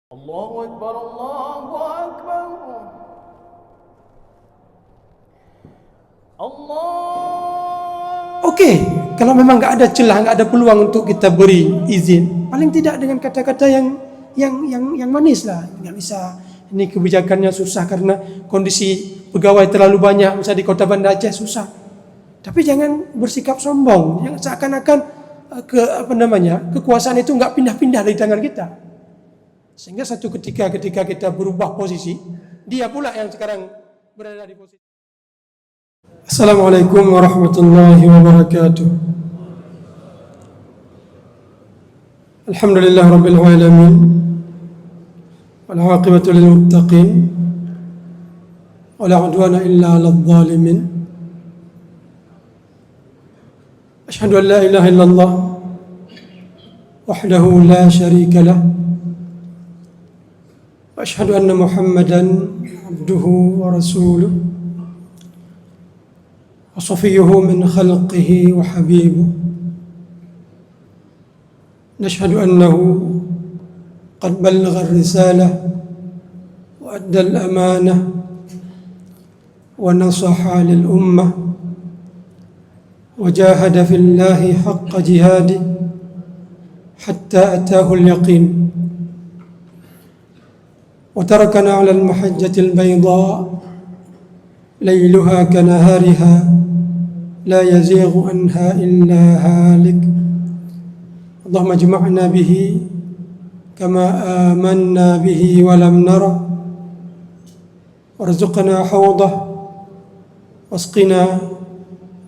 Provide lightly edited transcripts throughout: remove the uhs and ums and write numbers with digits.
Allahu Akbar, Allahu Akbar. Allah. Oke, kalau memang nggak ada celah, nggak ada peluang untuk kita beri izin, paling tidak dengan kata-kata yang manis lah. Nggak bisa, ini kebijakannya susah karena kondisi pegawai terlalu banyak, misalnya di Kota Banda Aceh susah. Tapi jangan bersikap sombong, yang seakan-akan kekuasaan itu nggak pindah-pindah dari tangan kita. Sehingga satu ketika kita berubah posisi, dia pula yang sekarang berada di posisi. Assalamualaikum warahmatullahi wabarakatuh. Alhamdulillah rabbil alamin. Wal 'aqibatu lil muttaqin. Wala 'udwana illa 'alal zalimin. Asyhadu an la ilaha illallah wahdahu la syarika lah. وأشهد أن محمدًا عبده ورسوله وصفيه من خلقه وحبيبه نشهد أنه قد بلغ الرسالة وأدى الأمانة ونصح للأمة وجاهد في الله حق جهاده حتى أتاه اليقين وتركنا على المحجة البيضاء ليلها كنهارها لا يزيغ عنها إلا هالك اللهم اجمعنا به كما آمنا به ولم نره وارزقنا حوضه واسقنا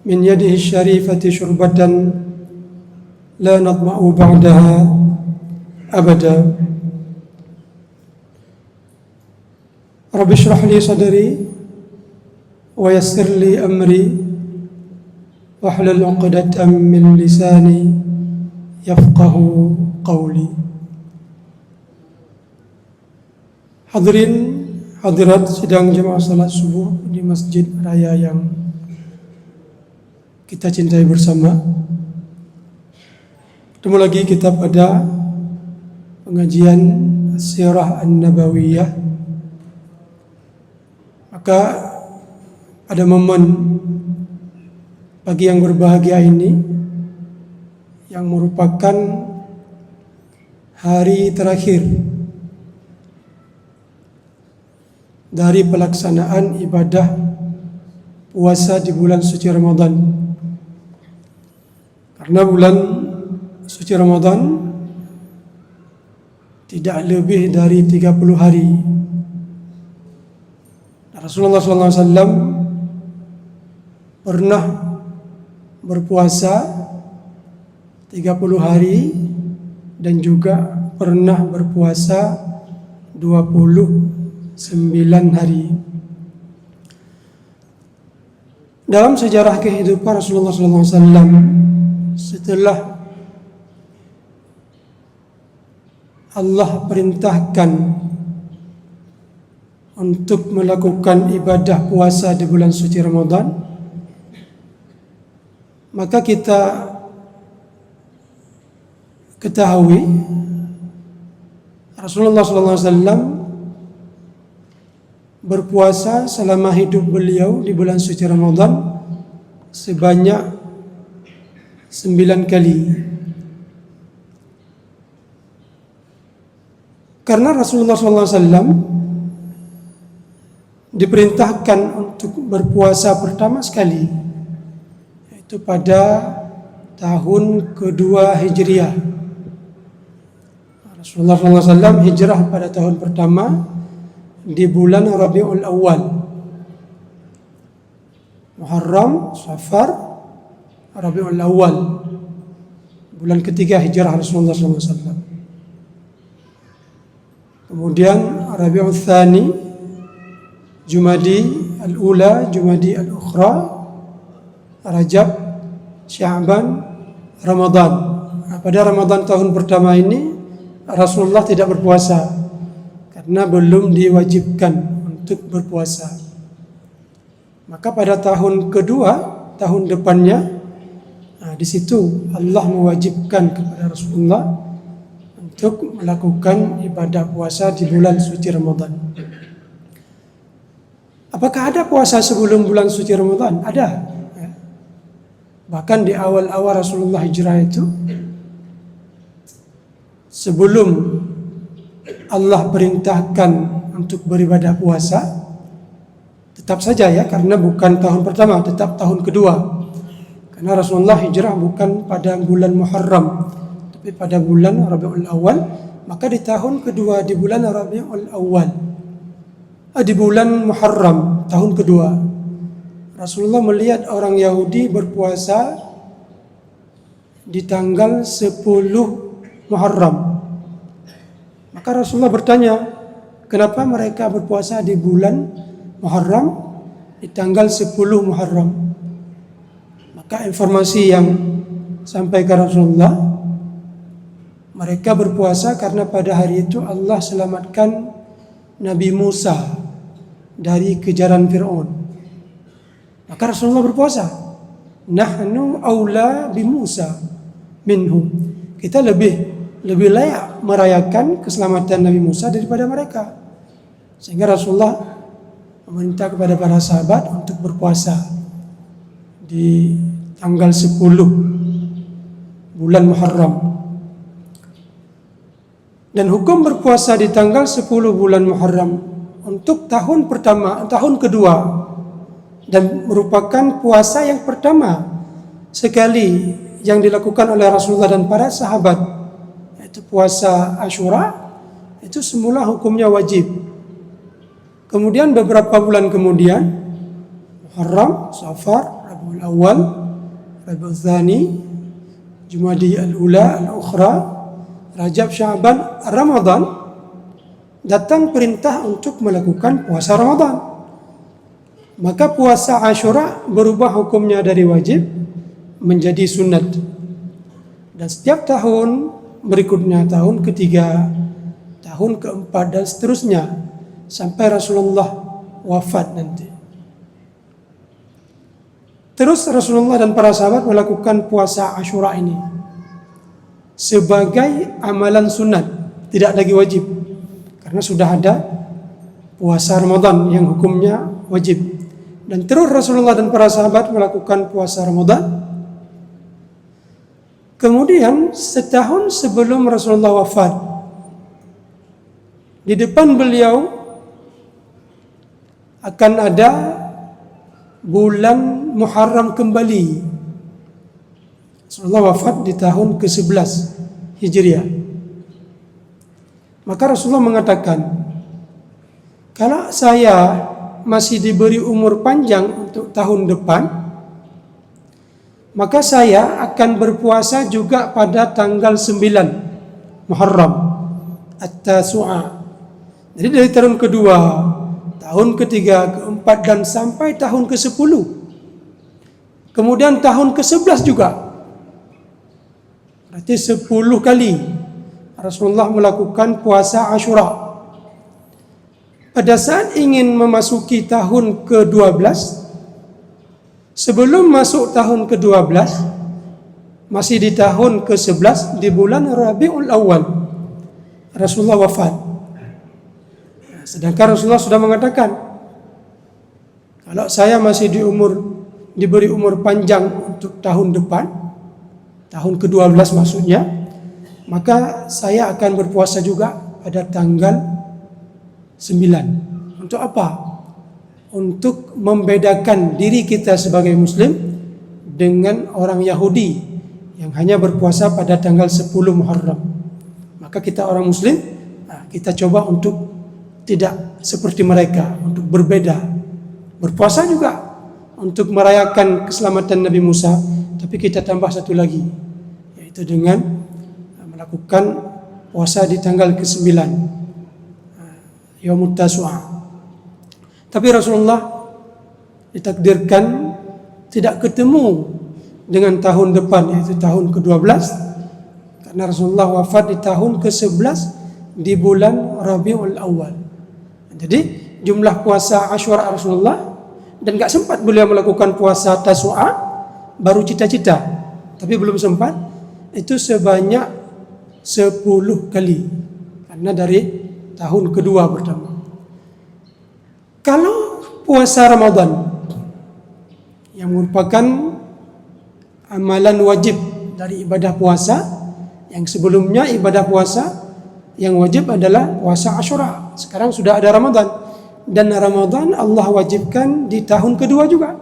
من يده الشريفة شربة لا نظمأ بعدها أبدا Rabbi shrah li sadri wa yassir li amri wahlul 'uqdatam min lisani yafqahu qawli. Hadirin hadirat sidang jemaah salat subuh di Masjid Raya yang kita cintai bersama. Ketemu lagi kita pada pengajian Sirah An-Nabawiyah. Maka pada momen pagi yang berbahagia ini, yang merupakan hari terakhir dari pelaksanaan ibadah puasa di bulan suci Ramadan. Karena bulan suci Ramadan tidak lebih dari 30 hari. Rasulullah SAW pernah berpuasa 30 hari dan juga pernah berpuasa 29 hari. Dalam sejarah kehidupan Rasulullah SAW, setelah Allah perintahkan untuk melakukan ibadah puasa di bulan suci Ramadan, maka kita ketahui Rasulullah SAW berpuasa selama hidup beliau di bulan suci Ramadan sebanyak 9 kali. Karena Rasulullah SAW diperintahkan untuk berpuasa pertama sekali, yaitu pada tahun kedua Hijriah. Rasulullah SAW hijrah pada tahun pertama di bulan Rabiul Awal, Muharram, Safar, Rabiul Awal, bulan ketiga hijrah Rasulullah SAW. Kemudian Rabiul Tsani, Jumadi al-Ula, Jumadi al-Ukhra, Rajab, Sya'ban, Ramadan. Pada Ramadan tahun pertama ini Rasulullah tidak berpuasa karena belum diwajibkan untuk berpuasa. Maka pada tahun kedua, tahun depannya, di situ Allah mewajibkan kepada Rasulullah untuk melakukan ibadah puasa di bulan suci Ramadan. Apakah ada puasa sebelum bulan suci Ramadan? Ada. Ya. Bahkan di awal-awal Rasulullah hijrah itu, sebelum Allah perintahkan untuk beribadah puasa, tetap saja ya, karena bukan tahun pertama, tetap tahun kedua. Karena Rasulullah hijrah bukan pada bulan Muharram, tapi pada bulan Rabiul Awal. Maka di tahun kedua, di bulan Rabiul Awal, di bulan Muharram, tahun kedua, Rasulullah melihat orang Yahudi berpuasa di tanggal 10 Muharram. Maka Rasulullah bertanya, kenapa mereka berpuasa di bulan Muharram, di tanggal 10 Muharram? Maka informasi yang sampai ke Rasulullah, mereka berpuasa karena pada hari itu Allah selamatkan Nabi Musa dari kejaran Fir'aun. Maka Rasulullah berpuasa. Nahnu aula bi Musa minhum. Kita lebih layak merayakan keselamatan Nabi Musa daripada mereka. Sehingga Rasulullah meminta kepada para sahabat untuk berpuasa di tanggal 10 bulan Muharram. Dan hukum berpuasa di tanggal 10 bulan Muharram untuk tahun pertama, tahun kedua, dan merupakan puasa yang pertama sekali yang dilakukan oleh Rasulullah dan para sahabat, yaitu puasa Asyura. Itu semula hukumnya wajib. Kemudian beberapa bulan kemudian, Muharram, Safar, Rabiul Awal, Rabiul Tsani, Jumadi al-Ula, al-Ukhra, Rajab, Sya'ban, Ramadan, datang perintah untuk melakukan puasa Ramadan. Maka puasa Asyura berubah hukumnya dari wajib menjadi sunat. Dan setiap tahun berikutnya, tahun ketiga, tahun keempat, dan seterusnya sampai Rasulullah wafat nanti. Terus Rasulullah dan para sahabat melakukan puasa Asyura ini sebagai amalan sunat, tidak lagi wajib, karena sudah ada puasa Ramadan yang hukumnya wajib. Dan terus Rasulullah dan para sahabat melakukan puasa Ramadan. Kemudian setahun sebelum Rasulullah wafat, di depan beliau akan ada bulan Muharram kembali. Rasulullah wafat di tahun ke-11 Hijriah. Maka Rasulullah mengatakan, kalau saya masih diberi umur panjang untuk tahun depan, maka saya akan berpuasa juga pada tanggal 9 Muharram, At-Tasu'a. Jadi dari tahun kedua, tahun ketiga, keempat, dan sampai tahun ke-10. Kemudian tahun ke-11 juga. Berarti 10 kali Rasulullah melakukan puasa Asyura. Pada saat ingin memasuki tahun ke-12, sebelum masuk tahun ke-12, masih di tahun ke-11, di bulan Rabiul Awal, Rasulullah wafat. Sedangkan Rasulullah sudah mengatakan, kalau saya masih diberi umur panjang untuk tahun depan, tahun ke-12 maksudnya, maka saya akan berpuasa juga pada tanggal 9. Untuk apa? Untuk membedakan diri kita sebagai Muslim dengan orang Yahudi yang hanya berpuasa pada tanggal 10 Muharram. Maka kita orang Muslim, kita coba untuk tidak seperti mereka, untuk berbeda. Berpuasa juga untuk merayakan keselamatan Nabi Musa, tapi kita tambah satu lagi, yaitu dengan melakukan puasa di tanggal ke-9, Yaumut Tasu'a. Tapi Rasulullah ditakdirkan tidak ketemu dengan tahun depan, yaitu tahun ke-12, karena Rasulullah wafat di tahun ke-11 di bulan Rabiul Awal. Jadi jumlah puasa Asyura Rasulullah, dan gak sempat beliau melakukan puasa Tasu'a, baru cita-cita, tapi belum sempat, itu sebanyak 10 kali. Karena dari tahun kedua pertama. Kalau puasa Ramadan yang merupakan amalan wajib dari ibadah puasa, yang sebelumnya ibadah puasa yang wajib adalah puasa Asyura. Sekarang sudah ada Ramadan, dan Ramadan Allah wajibkan di tahun kedua juga.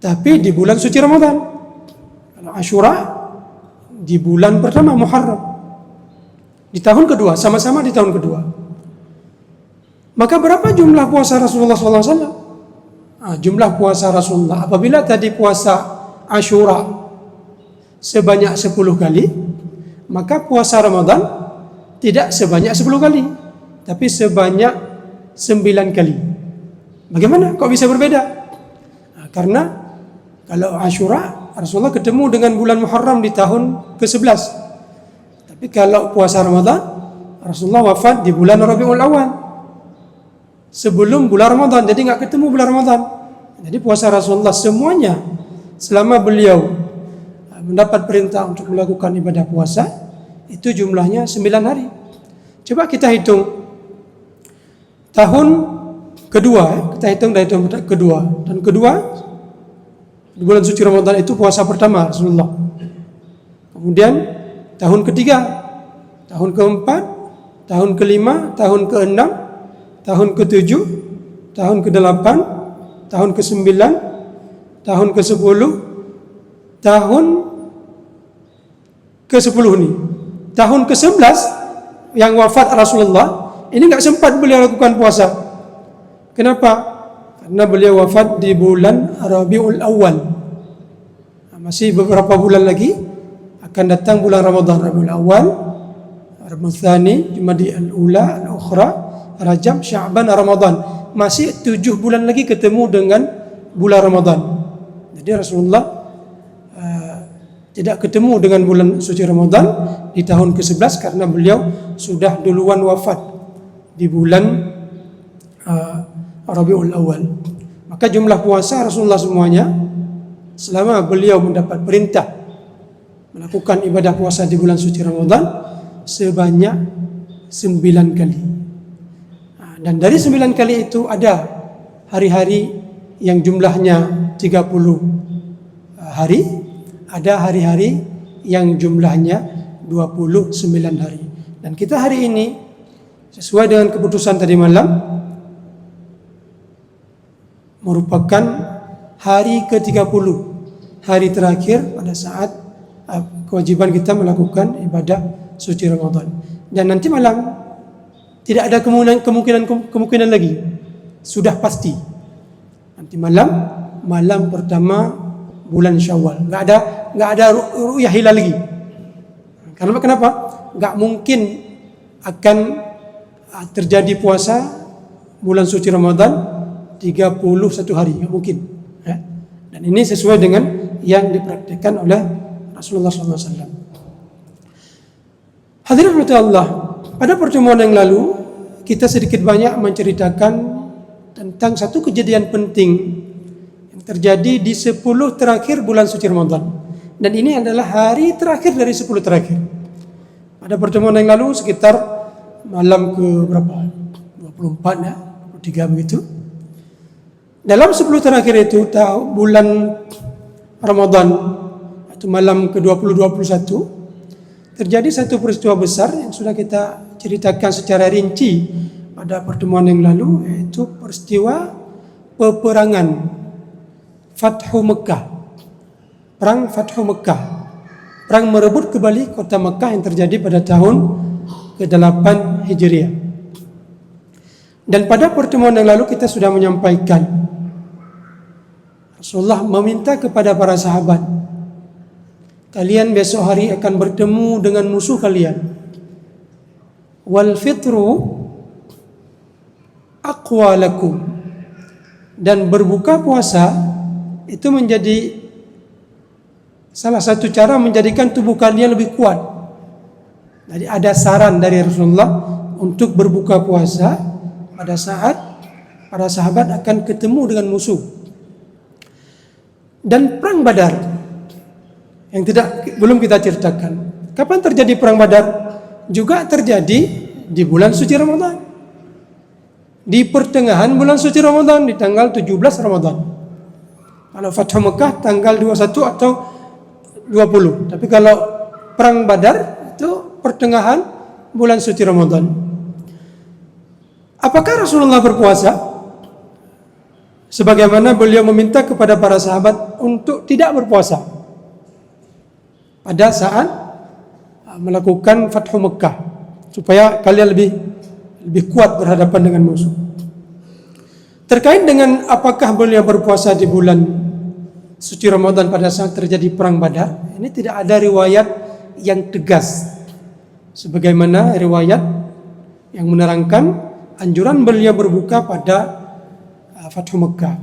Tapi di bulan suci Ramadan. Kalau Asyura di bulan pertama Muharram. Di tahun kedua, sama-sama di tahun kedua. Maka berapa jumlah puasa Rasulullah SAW? Jumlah puasa Rasulullah apabila tadi puasa Asyura sebanyak 10 kali, maka puasa Ramadan tidak sebanyak 10 kali, tapi sebanyak 9 kali. Bagaimana? Kok bisa berbeda? Karena kalau Asyura Rasulullah ketemu dengan bulan Muharram di tahun ke-11. Tapi kalau puasa Ramadan Rasulullah wafat di bulan Rabiul Awal, sebelum bulan Ramadan, jadi nggak ketemu bulan Ramadan. Jadi puasa Rasulullah semuanya selama beliau mendapat perintah untuk melakukan ibadah puasa itu jumlahnya 9 hari. Coba kita hitung tahun kedua, kita hitung dari tahun kedua. Dan kedua di bulan suci Ramadan itu puasa pertama Rasulullah. Kemudian tahun ketiga, tahun keempat, tahun kelima, tahun keenam, tahun ke-7, tahun ke-8, tahun ke-9, tahun ke-10, tahun ke-10 ini. Tahun ke-11 yang wafat Rasulullah, ini enggak sempat beliau lakukan puasa. Kenapa? Karena beliau wafat di bulan Rabiul Awal. Masih beberapa bulan lagi akan datang bulan Ramadan, Rabiul Awal, Rabiul Tsani, Jumadil Ula, Al-Ukhra, Rajab, Sya'ban, Ramadan. Masih 7 bulan lagi ketemu dengan bulan Ramadan. Jadi Rasulullah tidak ketemu dengan bulan suci Ramadan di tahun ke-11 karena beliau sudah duluan wafat di bulan Rabiul Awal. Maka jumlah puasa Rasulullah semuanya selama beliau mendapat perintah melakukan ibadah puasa di bulan suci Ramadan sebanyak 9 kali. Dan dari 9 kali itu ada hari-hari yang jumlahnya 30 hari, ada hari-hari yang jumlahnya 29 hari. Dan kita hari ini sesuai dengan keputusan tadi malam merupakan hari ke-30, hari terakhir pada saat kewajiban kita melakukan ibadah suci Ramadan. Dan nanti malam tidak ada kemungkinan lagi, sudah pasti. Nanti malam pertama bulan Syawal, nggak ada ru'yah hilal lagi. Karena kenapa? Nggak mungkin akan terjadi puasa bulan suci Ramadan 31 hari, nggak mungkin. Dan ini sesuai dengan yang dipraktikkan oleh Rasulullah SAW. Hadirin Allah, pada pertemuan yang lalu kita sedikit banyak menceritakan tentang satu kejadian penting yang terjadi di 10 terakhir bulan suci Ramadan. Dan ini adalah hari terakhir dari 10 terakhir. Pada pertemuan yang lalu sekitar malam ke berapa? 24 ya, 23 begitu. Dalam 10 terakhir itu bulan Ramadan atau malam ke-20-21 terjadi satu peristiwa besar yang sudah kita ceritakan secara rinci pada pertemuan yang lalu, yaitu peristiwa peperangan Fathu Mekah. Perang Fathu Mekah. Perang merebut kembali kota Mekah yang terjadi pada tahun ke-8 Hijriah. Dan pada pertemuan yang lalu kita sudah menyampaikan Rasulullah meminta kepada para sahabat, kalian besok hari akan bertemu dengan musuh kalian. Wal fitru aqwa lakum. Dan berbuka puasa itu menjadi salah satu cara menjadikan tubuh kalian lebih kuat. Jadi ada saran dari Rasulullah untuk berbuka puasa pada saat para sahabat akan ketemu dengan musuh. Dan perang Badar yang belum kita ceritakan. Kapan terjadi perang Badar? Juga terjadi di bulan suci Ramadan. Di pertengahan bulan suci Ramadan, di tanggal 17 Ramadan. Kalau Fathu Mekah tanggal 21 atau 20. Tapi kalau perang Badar itu pertengahan bulan suci Ramadan. Apakah Rasulullah berpuasa? Sebagaimana beliau meminta kepada para sahabat untuk tidak berpuasa pada saat melakukan Fathu Mekah, supaya kalian lebih kuat berhadapan dengan musuh. Terkait dengan apakah beliau berpuasa di bulan suci Ramadan pada saat terjadi perang Badar, ini tidak ada riwayat yang tegas sebagaimana riwayat yang menerangkan anjuran beliau berbuka pada Fathu Mekah.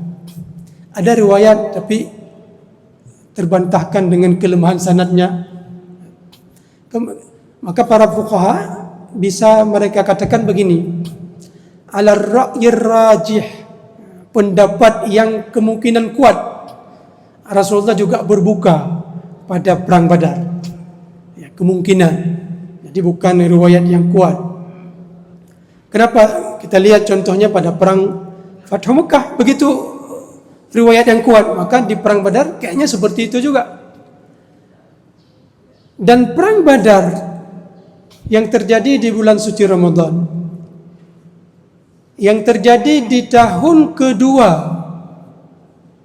Ada riwayat tapi terbantahkan dengan kelemahan sanadnya. Maka para fuqaha bisa mereka katakan begini, ala ra'yir rajih, pendapat yang kemungkinan kuat, Rasulullah juga berbuka pada perang Badar. Ya, kemungkinan. Jadi bukan riwayat yang kuat. Kenapa? Kita lihat contohnya pada perang Fathu Mekah, begitu riwayat yang kuat, maka di perang Badar kayaknya seperti itu juga. Dan perang Badar yang terjadi di bulan suci Ramadan, yang terjadi di tahun kedua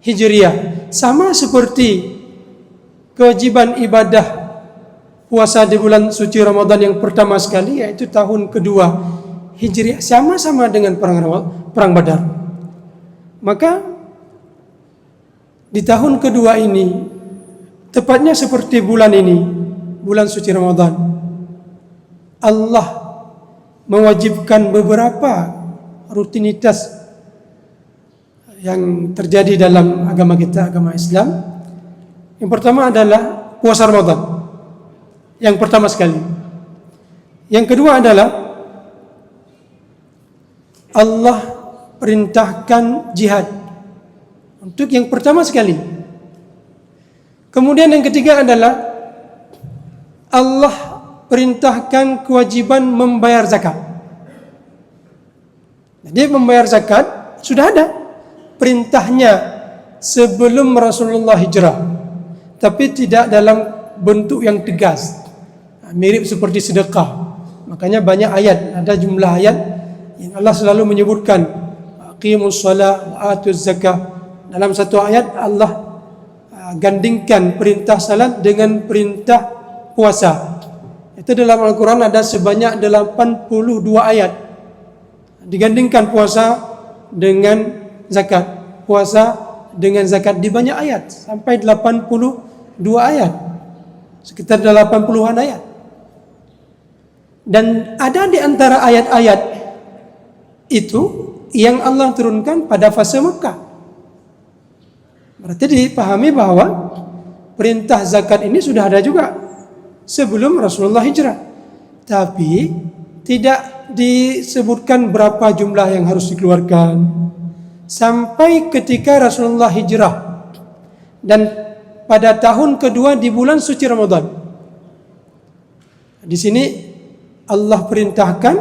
Hijriah, sama seperti kewajiban ibadah puasa di bulan suci Ramadan yang pertama sekali, yaitu tahun kedua Hijriah, sama-sama dengan perang Badar. Maka di tahun kedua ini, tepatnya seperti bulan ini, bulan suci Ramadan, Allah mewajibkan beberapa rutinitas yang terjadi dalam agama kita, agama Islam. Yang pertama adalah puasa Ramadan, yang pertama sekali. Yang kedua adalah Allah perintahkan jihad, untuk yang pertama sekali. Kemudian yang ketiga adalah Allah perintahkan kewajiban membayar zakat. Jadi membayar zakat sudah ada perintahnya sebelum Rasulullah hijrah, tapi tidak dalam bentuk yang tegas, mirip seperti sedekah. Makanya banyak ayat, ada jumlah ayat yang Allah selalu menyebutkan aqimus shalah wa atuz zakah. Dalam satu ayat Allah gandingkan perintah salat dengan perintah puasa. Itu dalam Al-Quran ada sebanyak 82 ayat, digandingkan puasa dengan zakat, puasa dengan zakat di banyak ayat, sampai 82 ayat, sekitar 80-an ayat. Dan ada di antara ayat-ayat itu yang Allah turunkan pada fase Mekah. Berarti dipahami bahwa perintah zakat ini sudah ada juga sebelum Rasulullah hijrah, tapi tidak disebutkan berapa jumlah yang harus dikeluarkan sampai ketika Rasulullah hijrah dan pada tahun kedua di bulan suci Ramadan. Di sini Allah perintahkan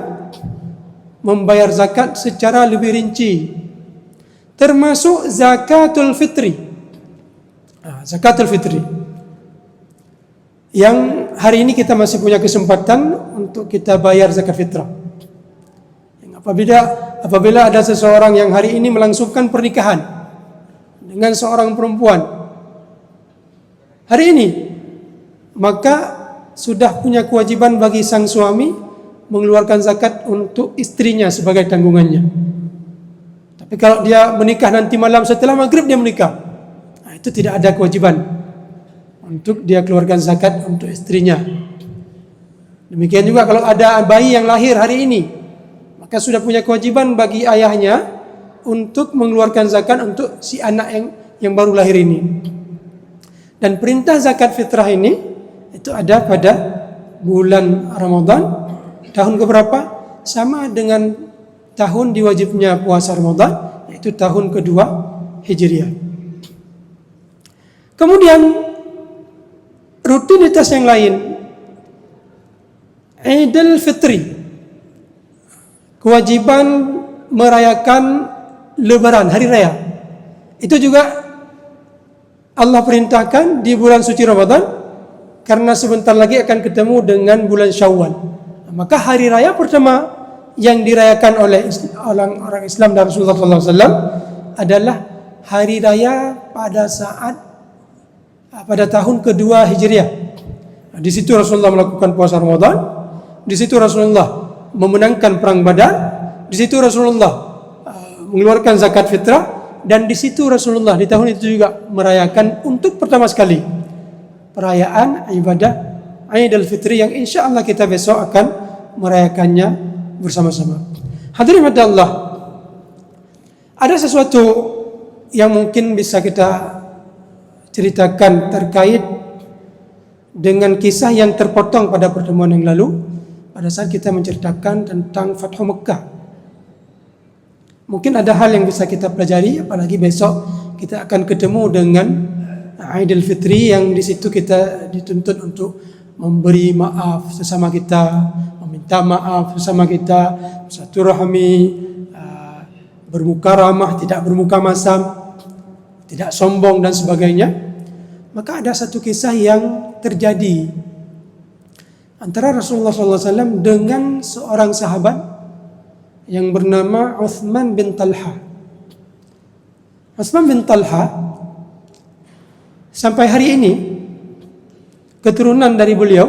membayar zakat secara lebih rinci, termasuk zakatul fitri. Zakatul fitri yang hari ini kita masih punya kesempatan untuk kita bayar zakat fitrah. Apabila ada seseorang yang hari ini melangsungkan pernikahan dengan seorang perempuan hari ini, maka sudah punya kewajiban bagi sang suami mengeluarkan zakat untuk istrinya sebagai tanggungannya. Tapi kalau dia menikah nanti malam setelah maghrib dia menikah, itu tidak ada kewajiban untuk dia keluarkan zakat untuk istrinya. Demikian juga kalau ada bayi yang lahir hari ini, maka sudah punya kewajiban bagi ayahnya untuk mengeluarkan zakat untuk si anak yang baru lahir ini. Dan perintah zakat fitrah ini itu ada pada bulan Ramadan tahun keberapa? Sama dengan tahun diwajibnya puasa Ramadan, yaitu tahun kedua Hijriah. Kemudian rutinitas yang lain, Idul Fitri, kewajiban merayakan Lebaran, hari raya, itu juga Allah perintahkan di bulan suci Ramadan, karena sebentar lagi akan ketemu dengan bulan Syawal. Maka hari raya pertama yang dirayakan oleh orang Islam dan Rasulullah SAW adalah hari raya pada tahun kedua Hijriah. Di situ Rasulullah melakukan puasa Ramadan, di situ Rasulullah memenangkan perang Badar, di situ Rasulullah mengeluarkan zakat fitrah, dan di situ Rasulullah di tahun itu juga merayakan untuk pertama sekali perayaan ibadah Idul Fitri yang insya Allah kita besok akan merayakannya bersama-sama. Hadirin Allah, ada sesuatu yang mungkin bisa kita ceritakan terkait dengan kisah yang terpotong pada pertemuan yang lalu pada saat kita menceritakan tentang Fathu Mekah. Mungkin ada hal yang bisa kita pelajari, apalagi besok kita akan ketemu dengan Idul Fitri yang di situ kita dituntut untuk memberi maaf sesama kita, meminta maaf sesama kita, silaturahmi, bermuka ramah, tidak bermuka masam, tidak sombong dan sebagainya. Maka ada satu kisah yang terjadi antara Rasulullah SAW dengan seorang sahabat yang bernama Uthman bin Talha. Uthman bin Talha sampai hari ini keturunan dari beliau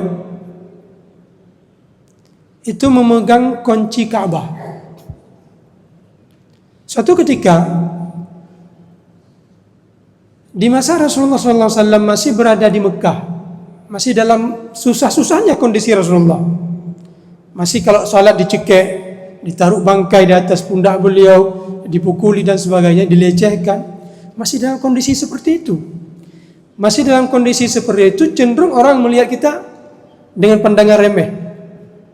itu memegang kunci Ka'bah. Suatu ketika di masa Rasulullah SAW masih berada di Mekah, masih dalam susah-susahnya kondisi Rasulullah, masih kalau salat dicekik, ditaruh bangkai di atas pundak beliau, dipukuli dan sebagainya, dilecehkan. Masih dalam kondisi seperti itu. Masih dalam kondisi seperti itu, cenderung orang melihat kita dengan pandangan remeh.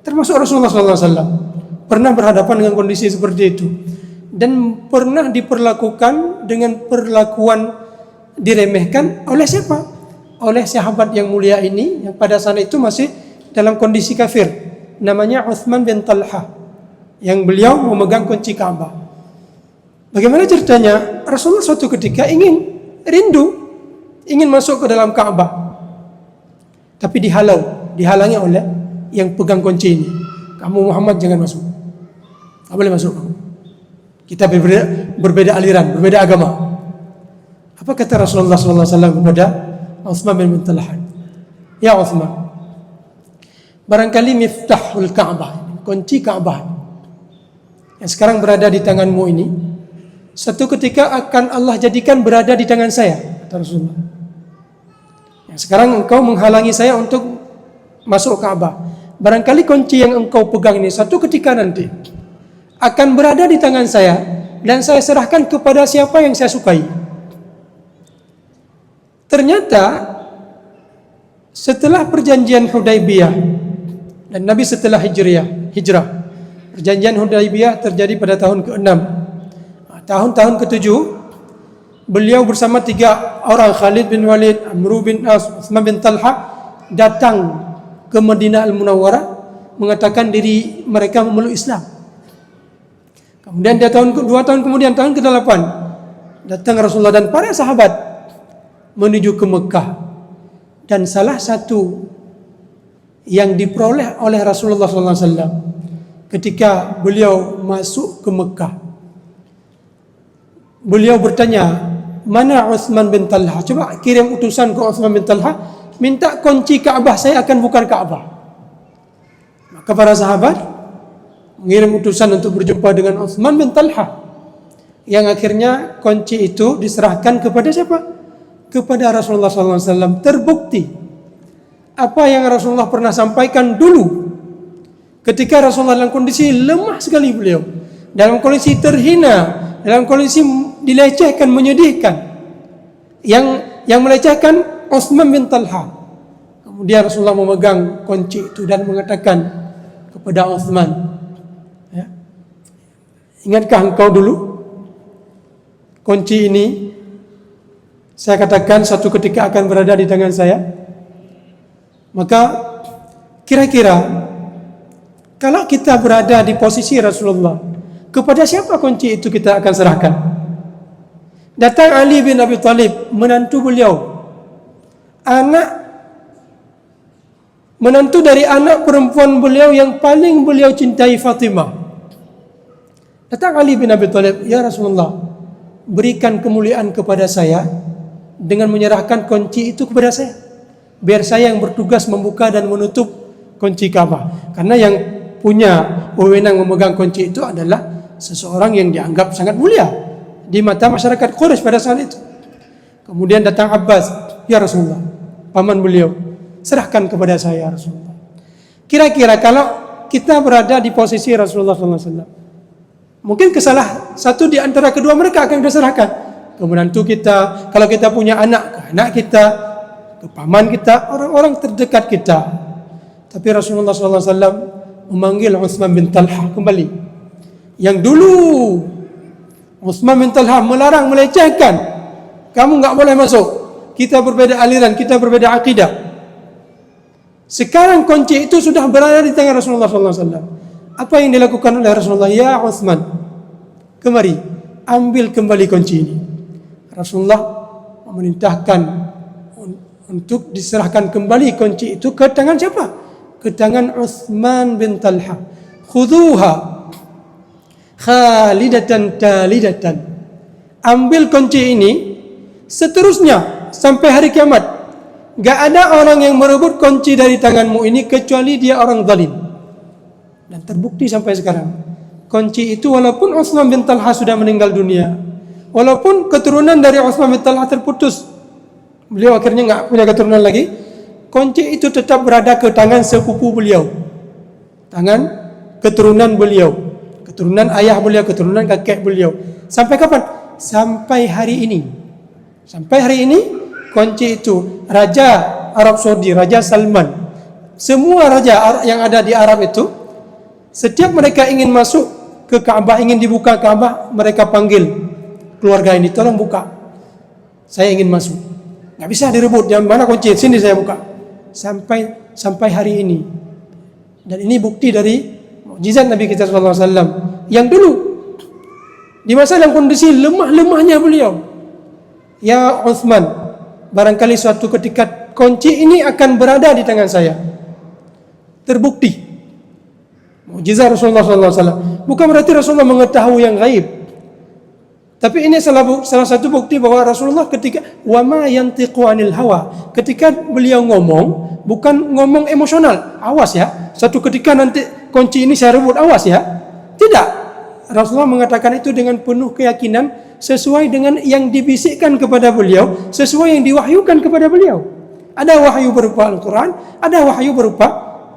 Termasuk Rasulullah SAW pernah berhadapan dengan kondisi seperti itu, dan pernah diperlakukan dengan perlakuan diremehkan oleh siapa? Oleh sahabat yang mulia ini, yang pada saat itu masih dalam kondisi kafir, namanya Uthman bin Talha, yang beliau memegang kunci Ka'bah. Bagaimana ceritanya? Rasulullah suatu ketika ingin masuk ke dalam Ka'bah, tapi dihalangi oleh yang pegang kunci ini. Kamu Muhammad jangan masuk, tak boleh masuk kamu. Kita berbeda aliran, berbeda agama. Apa kata Rasulullah SAW kepada Uthman bin Talha? Ya Uthman, barangkali miftahul Ka'bah, kunci Ka'bah yang sekarang berada di tanganmu ini, satu ketika akan Allah jadikan berada di tangan saya, kata Rasulullah. Yang sekarang engkau menghalangi saya untuk masuk Ka'bah. Barangkali kunci yang engkau pegang ini satu ketika nanti akan berada di tangan saya, dan saya serahkan kepada siapa yang saya sukai. Ternyata setelah perjanjian Hudaybiyah dan Nabi setelah hijrah, perjanjian Hudaybiyah terjadi pada tahun ke-6. Tahun ke-7 beliau bersama 3 orang, Khalid bin Walid, Amr bin As, Uthman bin Talha, datang ke Madinah Al-Munawwarah mengatakan diri mereka memeluk Islam. Kemudian 2 tahun kemudian, tahun ke-8, datang Rasulullah dan para sahabat menuju ke Mekah. Dan salah satu yang diperoleh oleh Rasulullah SAW ketika beliau masuk ke Mekah, beliau bertanya, mana Uthman bin Talha? Coba kirim utusan ke Uthman bin Talha, minta kunci Ka'bah, saya akan buka Ka'bah. Maka para sahabat mengirim utusan untuk berjumpa dengan Uthman bin Talha, yang akhirnya kunci itu diserahkan kepada siapa? Kepada Rasulullah SAW. Terbukti apa yang Rasulullah pernah sampaikan dulu ketika Rasulullah dalam kondisi lemah sekali, beliau dalam kondisi terhina, dalam kondisi dilecehkan, menyedihkan, yang melecehkan Uthman bin Talha. Kemudian Rasulullah memegang kunci itu dan mengatakan kepada Uthman, ya, ingatkah engkau dulu kunci ini saya katakan satu ketika akan berada di tangan saya? Maka kira-kira kalau kita berada di posisi Rasulullah, kepada siapa kunci itu kita akan serahkan? Datang Ali bin Abi Thalib, menantu beliau, menantu dari anak perempuan beliau yang paling beliau cintai, Fatimah. Datang Ali bin Abi Thalib, ya Rasulullah, berikan kemuliaan kepada saya dengan menyerahkan kunci itu kepada saya, biar saya yang bertugas membuka dan menutup kunci Ka'bah. Karena yang punya wewenang memegang kunci itu adalah seseorang yang dianggap sangat mulia di mata masyarakat Quraisy pada saat itu. Kemudian datang Abbas, ya Rasulullah, paman beliau, serahkan kepada saya Rasulullah. Kira-kira kalau kita berada di posisi Rasulullah SAW, mungkin kesalah satu di antara kedua mereka akan kita serahkan ke menantu kita, kalau kita punya anak, ke anak kita, ke paman kita, orang-orang terdekat kita. Tapi Rasulullah SAW memanggil Utsman bin Talha kembali. Yang dulu Utsman bin Talha melarang, melecehkan, kamu enggak boleh masuk, kita berbeda aliran, kita berbeda akidah. Sekarang kunci itu sudah berada di tangan Rasulullah SAW. Apa yang dilakukan oleh Rasulullah? Ya Utsman, kemari, ambil kembali kunci ini. Rasulullah memerintahkan untuk diserahkan kembali kunci itu ke tangan siapa? Ke tangan Utsman bin Talha. Khudhuha khalidatan talidatan. Ambil kunci ini seterusnya sampai hari kiamat. Gak ada orang yang merebut kunci dari tanganmu ini kecuali dia orang zalim. Dan terbukti sampai sekarang. Kunci itu walaupun Utsman bin Talha sudah meninggal dunia, walaupun keturunan dari Utsman bin Talha terputus, beliau akhirnya enggak punya keturunan lagi, kunci itu tetap berada ke tangan sepupu beliau, tangan keturunan beliau, keturunan ayah beliau, keturunan kakek beliau. Sampai kapan? Sampai hari ini. Sampai hari ini kunci itu Raja Arab Saudi, Raja Salman, semua raja yang ada di Arab itu, setiap mereka ingin masuk ke Ka'bah, ingin dibuka Ka'bah, mereka panggil keluarga ini, tolong buka, saya ingin masuk. Nggak bisa direbut, yang mana kunci, sini saya buka. Sampai hari ini. Dan ini bukti dari mukjizat Nabi kita SAW yang dulu di masa dalam kondisi lemah-lemahnya beliau. Ya Utsman, barangkali suatu ketika kunci ini akan berada di tangan saya. Terbukti mukjizat Rasulullah SAW. Bukan berarti Rasulullah mengetahui yang gaib, tapi ini salah satu bukti bahwa Rasulullah ketika wama yantiqu anil hawa, ketika beliau ngomong bukan ngomong emosional. Awas ya, satu ketika nanti kunci ini saya rebut, awas ya. Tidak. Rasulullah mengatakan itu dengan penuh keyakinan, sesuai dengan yang dibisikkan kepada beliau, sesuai yang diwahyukan kepada beliau. Ada wahyu berupa Al-Quran, ada wahyu berupa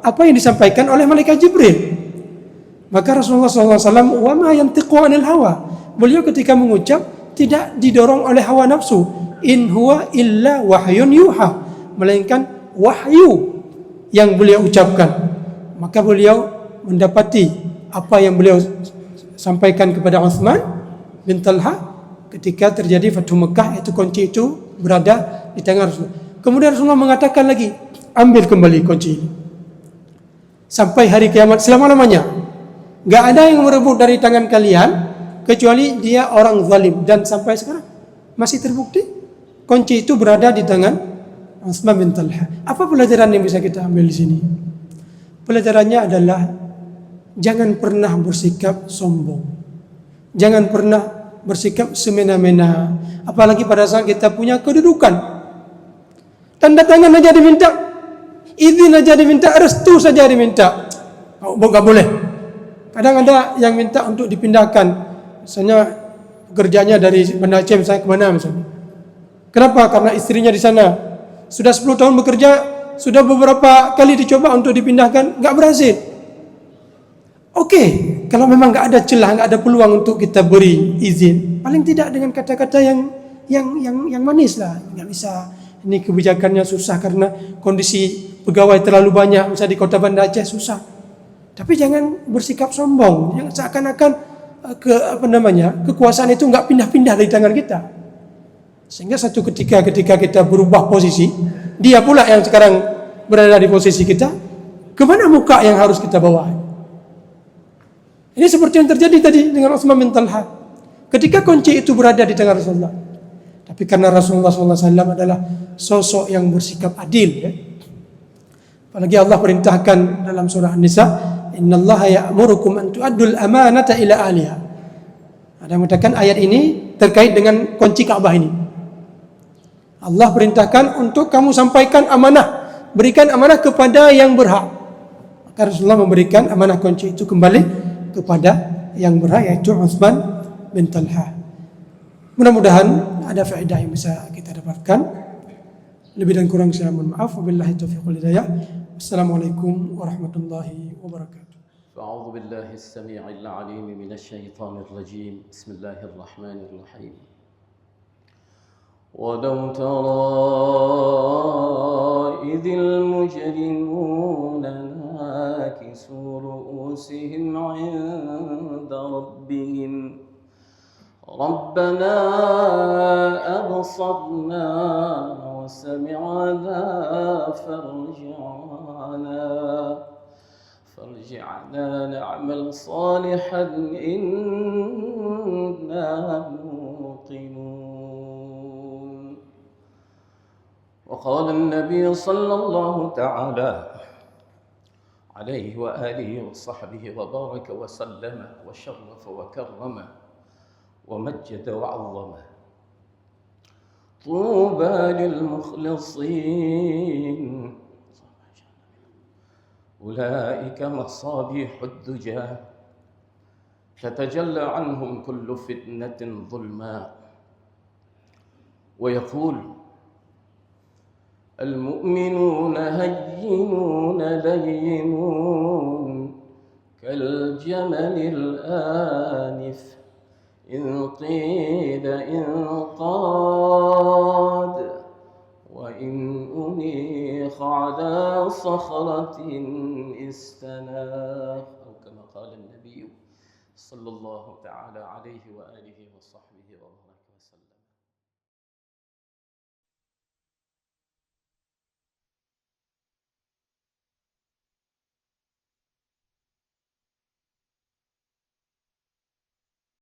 apa yang disampaikan oleh malaikat Jibril. Maka Rasulullah SAW wama yantiqu anil hawa, beliau ketika mengucap tidak didorong oleh hawa nafsu. In huwa illa wahyun yuha, melainkan wahyu yang beliau ucapkan. Maka beliau mendapati apa yang beliau sampaikan kepada Utsman bin Talha ketika terjadi Fathu Mekah, itu kunci itu berada di tangan Rasulullah. Kemudian Rasulullah mengatakan lagi, ambil kembali kunci ini sampai hari kiamat selama-lamanya. Gak ada yang merebut dari tangan kalian kecuali dia orang zalim. Dan sampai sekarang masih terbukti kunci itu berada di tangan Utsman bin Talha. Apa pelajaran yang bisa kita ambil di sini? Pelajarannya adalah jangan pernah bersikap sombong, jangan pernah bersikap semena-mena, apalagi pada saat kita punya kedudukan. Tanda tangan aja diminta, izin aja diminta, restu saja diminta. Oh, gak boleh. Kadang ada yang minta untuk dipindahkan, misalnya pekerjaannya dari Banda Aceh misalnya ke mana misalnya. Kenapa? Karena istrinya di sana. Sudah 10 tahun bekerja, sudah beberapa kali dicoba untuk dipindahkan, nggak berhasil. Oke, kalau memang nggak ada celah, nggak ada peluang untuk kita beri izin, paling tidak dengan kata-kata yang manis lah. Nggak bisa, ini kebijakannya susah karena kondisi pegawai terlalu banyak, misalnya di kota Banda Aceh susah. Tapi jangan bersikap sombong, yang seakan-akan kekuasaan itu nggak pindah-pindah dari tangan kita. Sehingga satu ketika kita berubah posisi, dia pula yang sekarang berada di posisi kita, kemana muka yang harus kita bawa? Ini seperti yang terjadi tadi dengan Utsman bin Talha. Ketika kunci itu berada di tangan Rasulullah, tapi karena Rasulullah SAW adalah sosok yang bersikap adil, ya. Apalagi Allah perintahkan dalam surah An-Nisa, Innallaha ya'murukum an tu'addul amanata ila ahliha. Ada yang mengatakan ayat ini terkait dengan kunci Ka'bah ini. Allah perintahkan untuk kamu sampaikan amanah, berikan amanah kepada yang berhak. Maka Rasulullah memberikan amanah kunci itu kembali kepada yang berhak, yaitu Utsman bin Talha. Mudah-mudahan ada faedah yang bisa kita dapatkan. Lebih dan kurang saya mohon maaf. Wabillahi taufiq wal hidayah. Wassalamualaikum warahmatullahi wabarakatuh. أعوذ بالله السميع العليم من الشيطان الرجيم بسم الله الرحمن الرحيم ولو ترى إذ المجرمون ناكسوا رؤوسهم عند ربهم ربنا أبصرنا وسمعنا فارجعنا نعمل صالحا إنا موقنون. وقال النبي صلى الله تعالى عليه وآله وصحبه وبارك وسلم وشرف وكرم ومجد وعظم طوبى للمخلصين أولئك مصابيح الدجى تتجلى عنهم كل فتنة ظلماء. ويقول المؤمنون هينون لينون كالجمل الآنف إن قيل انقاد وإن أنيخ على صخرة استناخ أو كما قال النبي صلى الله تعالى عليه وآله وصحبه وبارك وسلم.